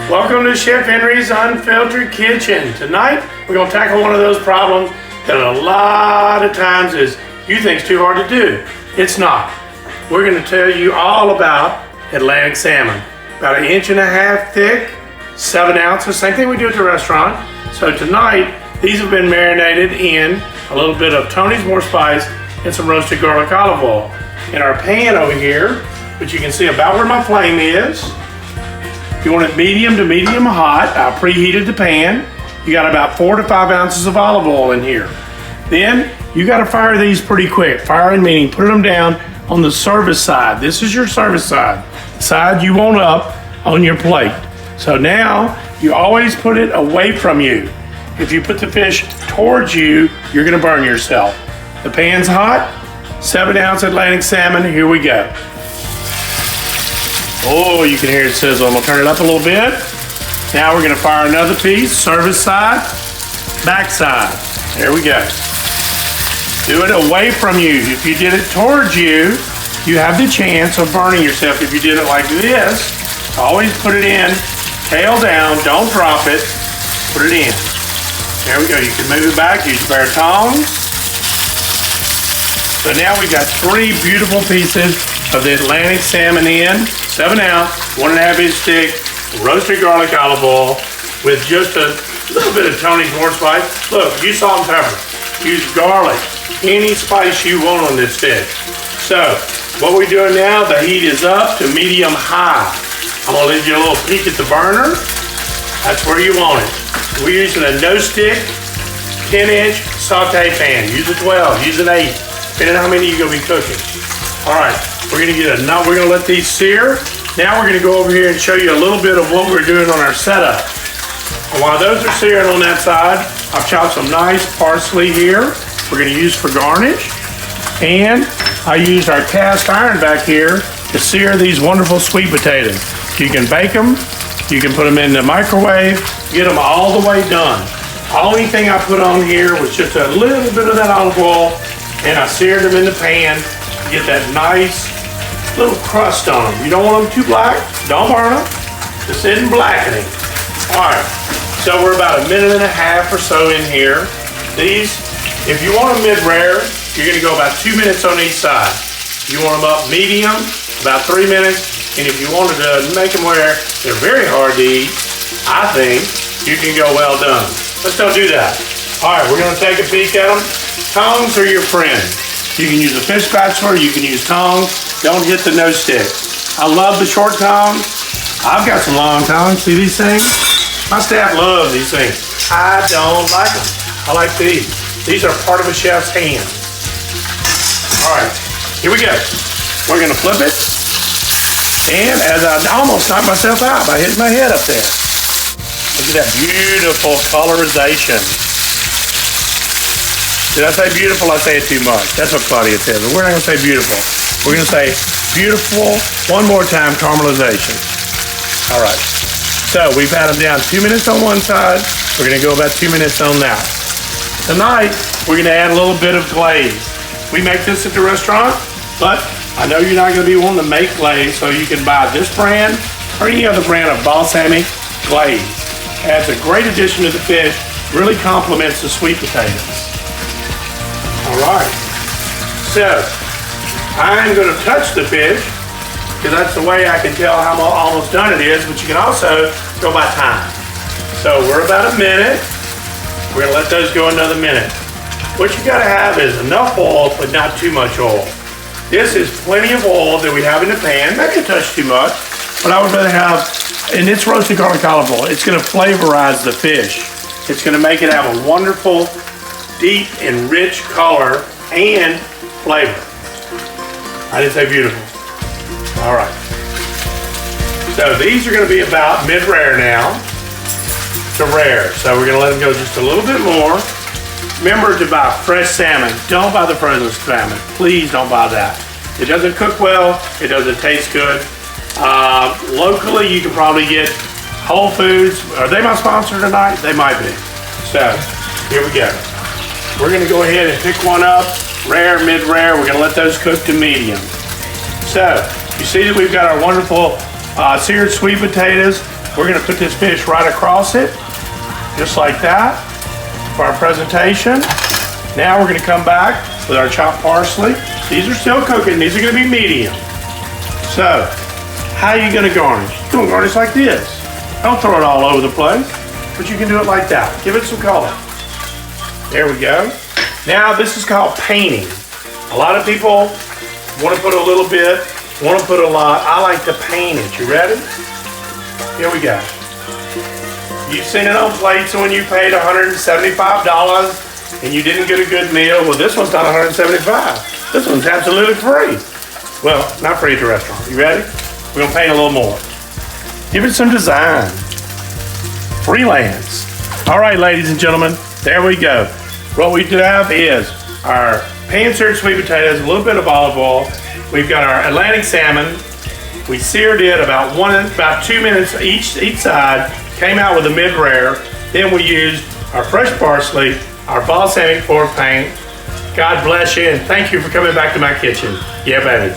Welcome to Chef Henry's Unfiltered Kitchen. Tonight, we're going to tackle one of those problems that a lot of times you think is too hard to do. It's not. We're going to tell you all about Atlantic salmon. About 1.5 inches thick, 7 ounces, same thing we do at the restaurant. So tonight, these have been marinated in a little bit of Tony's More Spice and some roasted garlic olive oil. In our pan over here, which you can see about where my flame is. If you want it medium to medium hot, I preheated the pan. You got about 4 to 5 ounces of olive oil in here. Then you got to fire these pretty quick. Firing meaning put them down on the service side. This is your service side. The side you want up on your plate. So now you always put it away from you. If you put the fish towards you, you're gonna burn yourself. The pan's hot, 7 ounce Atlantic salmon, here we go. Oh, you can hear it sizzle. I'm gonna turn it up a little bit. Now we're gonna fire another piece, service side, back side. There we go. Do it away from you. If you did it towards you, you have the chance of burning yourself. If you did it like this, always put it in, tail down, don't drop it, put it in. There we go, you can move it back, use bare tongs. So now we've got 3 beautiful pieces of the Atlantic salmon in, 7 ounce, 1.5 inch thick, roasted garlic olive oil with just a little bit of Tony's More Spice. Look, use salt and pepper, use garlic, any spice you want on this fish. So, what we're doing now, the heat is up to medium high. I'm gonna leave you a little peek at the burner. That's where you want it. We're using a no-stick, 10-inch saute pan. Use a 12, use an 8, depending on how many you're gonna be cooking. All right, we're gonna let these sear. Now we're gonna go over here and show you a little bit of what we're doing on our setup. And while those are searing on that side, I've chopped some nice parsley here. We're gonna use for garnish. And I used our cast iron back here to sear these wonderful sweet potatoes. You can bake them, you can put them in the microwave, get them all the way done. The only thing I put on here was just a little bit of that olive oil, and I seared them in the pan to get that nice little crust on them. You don't want them too black, don't burn them, just isn't blackening. All right, so we're about 1.5 minutes or so in here. These, if you want them mid-rare, you're gonna go about 2 minutes on each side. You want them up medium, about 3 minutes. And if you wanted to make them where they're very hard to eat, I think you can go well done. Let's go do that. All right, we're gonna take a peek at them. Tongs are your friend. You can use a fish spatula, you can use tongs. Don't hit the no stick. I love the short tongs. I've got some long tongs. See these things? My staff loves these things. I don't like them. I like these. These are part of a chef's hand. All right, here we go. We're gonna flip it. And as I almost knocked myself out by hitting my head up there. Look at that beautiful colorization. Did I say beautiful? I say it too much. That's what Claudia says, but we're not gonna say beautiful. We're gonna say beautiful, one more time, caramelization. All right, so we've had them down 2 minutes on one side. We're gonna go about 2 minutes on that. Tonight, we're gonna add a little bit of glaze. We make this at the restaurant, but I know you're not gonna be wanting to make glaze, so you can buy this brand or any other brand of balsamic glaze. Adds a great addition to the fish, really complements the sweet potatoes. All right, so I'm gonna touch the fish because that's the way I can tell how almost done it is, but you can also go by time. So we're about 1 minute. We're gonna let those go another minute. What you gotta have is enough oil, but not too much oil. This is plenty of oil that we have in the pan, maybe a touch too much, but I would rather have, and it's roasted garlic olive oil. It's gonna flavorize the fish. It's gonna make it have a wonderful, deep and rich color and flavor. I didn't say beautiful. All right. So these are gonna be about mid-rare now to rare. So we're gonna let them go just a little bit more. Remember to buy fresh salmon. Don't buy the frozen salmon. Please don't buy that. It doesn't cook well. It doesn't taste good. Locally, you can probably get Whole Foods. Are they my sponsor tonight? They might be. So, here we go. We're gonna go ahead and pick one up. Rare, mid-rare. We're gonna let those cook to medium. So, you see that we've got our wonderful seared sweet potatoes. We're gonna put this fish right across it, just like that, for our presentation. Now we're gonna come back with our chopped parsley. These are still cooking, these are gonna be medium. So, how are you gonna garnish? You're gonna garnish like this. Don't throw it all over the place, but you can do it like that. Give it some color. There we go. Now this is called painting. A lot of people want to put a little bit, want to put a lot. I like to paint it. You ready? Here we go. You've seen it on plates when you paid $175 and you didn't get a good meal. Well, this one's not $175. This one's absolutely free. Well, not free at the restaurant. You ready? We're gonna paint a little more. Give it some design. Freelance. All right, ladies and gentlemen, there we go. What we do have is our pan-seared sweet potatoes, a little bit of olive oil. We've got our Atlantic salmon. We seared it about 2 minutes each side. Came out with a mid-rare. Then we used our fresh parsley, our balsamic pork paint. God bless you and thank you for coming back to my kitchen. Yeah, baby.